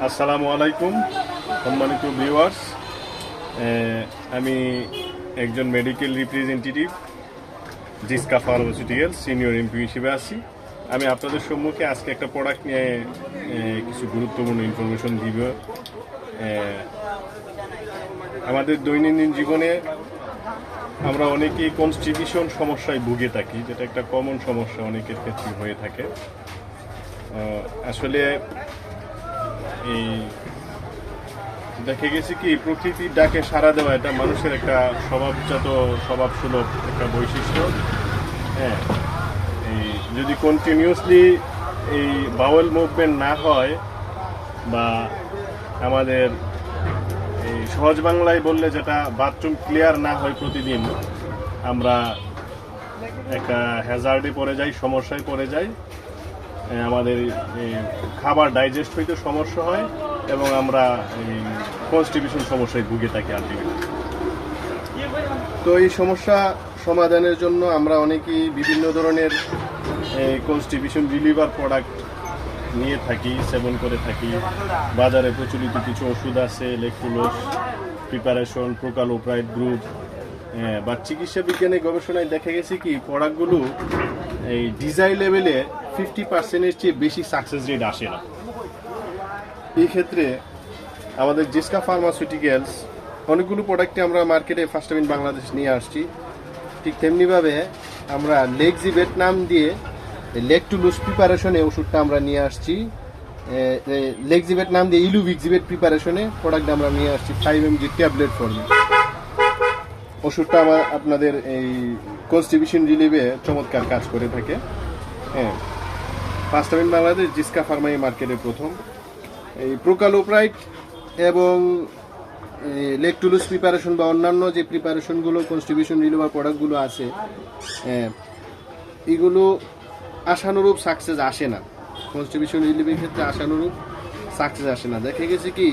আসসালামু আলাইকুম সম্মানিত ভিউয়ার্স, আমি একজন medical representative Ziska pharmaceuticals senior MP হিসেবে আছি। আমি আপনাদের সম্মুখে আজকে একটা প্রোডাক্ট নিয়ে কিছু গুরুত্বপূর্ণ ইনফরমেশন দিব। আমাদের দৈনন্দিন জীবনে আমরা অনেকেই কনস্টিটিউশন সমস্যায় ভুগে থাকি, যেটা একটা কমন সমস্যা অনেকের ক্ষেত্রে হয়ে থাকে। আসলে এই দেখে গেছি কি প্রকৃতির ডাকে সাড়া দেওয়া এটা মানুষের একটা স্বভাবজাত স্বভাবসুলভ একটা বৈশিষ্ট্য। হ্যাঁ, এই যদি কন্টিনিউয়াসলি এই বাউল মুভমেন্ট না হয় বা আমাদের এই সহজ বাংলায় বললে যেটা বাথরুম ক্লিয়ার না হয় প্রতিদিন, আমরা একটা হ্যাজার্ডে পড়ে যাই, সমস্যায় পড়ে যাই। আমাদের খাবার ডাইজেস্ট হইতে সমস্যা হয় এবং আমরা কনস্টিটিউশন সমস্যায় ভুগে থাকি আলটিমেটলি। তো এই সমস্যা সমাধানের জন্য আমরা অনেকেই বিভিন্ন ধরনের কনস্টিটিউশন রিলিভার প্রোডাক্ট নিয়ে থাকি, সেবন করে থাকি। বাজারে প্রচলিত কিছু ওষুধ আছে, লেকটুলোস প্রিপারেশন, প্রোকালোপ্রাইড গ্রুপ, বা চিকিৎসা বিজ্ঞানের গবেষণায় দেখা গেছে কি প্রোডাক্টগুলো এই ডিজাইন লেভেলে 50%-এর চেয়ে বেশি সাকসেস রেট আসে না। এই ক্ষেত্রে আমাদের জিসকা ফার্মাসিউটিক্যালস অনেকগুলো প্রোডাক্টে আমরা মার্কেটে ফার্স্ট টাইম ইন বাংলাদেশ নিয়ে আসছি। ঠিক তেমনিভাবে আমরা লেক্সিভেট নাম দিয়ে লেকটুলুস প্রিপারেশনে ওষুধটা আমরা নিয়ে আসছি। লেক্সিভেট নাম দিয়ে ইলুভিক্সিভেট প্রিপারেশনে প্রোডাক্ট আমরা নিয়ে আসছি 5 mg ট্যাবলেট ফর্মে। ওষুধটা আপনাদের এই কনস্টিটিউশন রিলিভে চমৎকার কাজ করে থাকে। হ্যাঁ, first time in Bangladesh Ziska Pharma এই মার্কেটে প্রথম। এই প্রোকালোপ্রাইড এবং লেকটুলুস প্রিপারেশন বা অন্যান্য যে প্রিপারেশনগুলো কনস্টিটিউশন রিলিভার প্রোডাক্টগুলো আছে, এগুলো আশানুরূপ সাকসেস আসে না। কনস্টিটিউশন রিলিভের ক্ষেত্রে আশানুরূপ সাকসেস আসে না। দেখা গেছে কি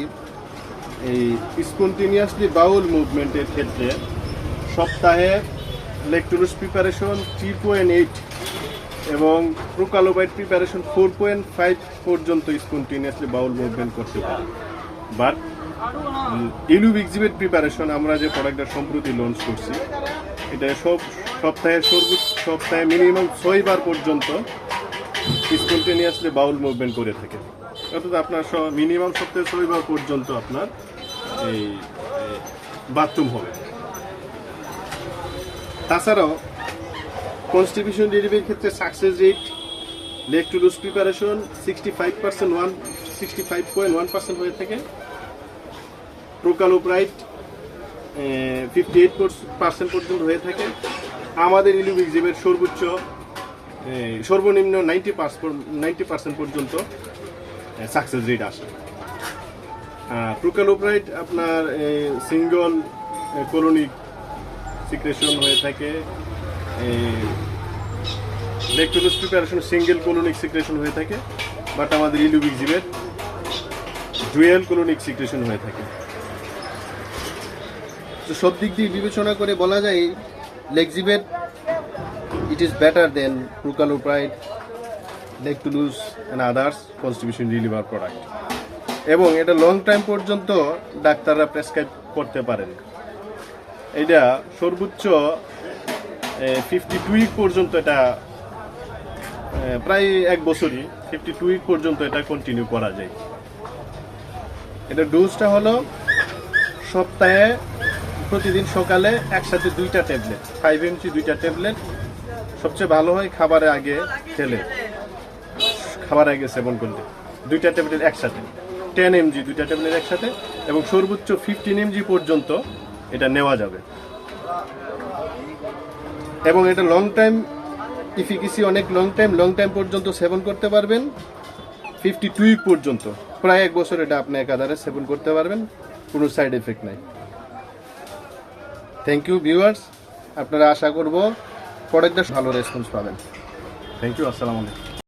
এই স্পন্টেনিয়াসলি বাউল মুভমেন্টের ক্ষেত্রে সপ্তাহে লেকটুলুস প্রিপারেশন 3.8 এবং প্রোকালোপ্রাইড প্রিপারেশন 4.5 পর্যন্ত স্পন্টেনিয়াসলি বাউল মুভমেন্ট করতে পারে। বাট ইলুভিক্সিভেট প্রিপারেশন আমরা যে প্রোডাক্টটা সম্প্রতি লঞ্চ করছি, এটা সপ্তাহে মিনিমাম 6 বার পর্যন্ত স্পন্টেনিয়াসলি বাউল মুভমেন্ট করে থাকে। অর্থাৎ আপনার মিনিমাম সপ্তাহে 6 বার পর্যন্ত আপনার এই বাথরুম হবে। তাছাড়াও কনস্টিটিউশন রিলিভের ক্ষেত্রে সাকসেস রেট লেকটুলুস প্রিপারেশন 65.1% হয়ে থাকে। প্রোকালোপ্রাইড 58% পর্যন্ত হয়ে থাকে। আমাদের ইলুভিক্সিভেট সর্বনিম্ন 90% পর্যন্ত সাকসেস রেট আসে। প্রোকালোপ্রাইড আপনার সিঙ্গল কোলোনিক সিক্রেশন হয়ে থাকে। লেকটুলুস প্রিপারেশন সিঙ্গেল কোলোনিক সিক্রেশন হয়ে থাকে, বাট আমাদের ইলুভিক্সিভেট ডুয়েল কোলোনিক সিক্রেশন হয়ে থাকে। তো সব দিক দিয়ে বিবেচনা করে বলা যায় laxative it is better than prucalopride, lactulose and others constipation reliever product. এবং এটা লং টাইম পর্যন্ত ডাক্তাররা প্রেসক্রাইব করতে পারেন। এটা সর্বোচ্চ 52 উইক পর্যন্ত, এটা প্রায় 1 বছরই 52 উইক পর্যন্ত এটা কন্টিনিউ করা যায়। এটা ডোজটা হলো সপ্তাহে প্রতিদিন সকালে একসাথে 2টা ট্যাবলেট, 5 mg 2টা ট্যাবলেট। সবচেয়ে ভালো হয় খাবারের আগে সেবন করলে 2টা ট্যাবলেট একসাথে, 10 mg 2টা ট্যাবলেট একসাথে, এবং সর্বোচ্চ 15 mg পর্যন্ত এটা নেওয়া যাবে। এবং এটা লং টাইম ইফিকেসি, অনেক লং টাইম পর্যন্ত সেবন করতে পারবেন। 52 উইক পর্যন্ত, প্রায় 1 বছর এটা আপনি একাধারে সেবন করতে পারবেন, কোনো সাইড এফেক্ট নাই। থ্যাংক ইউ ভিউয়ার্স, আপনারা আশা করব প্রোডাক্টটা ভালো রেসপন্স পাবেন। থ্যাংক ইউ, আসসালামু আলাইকুম।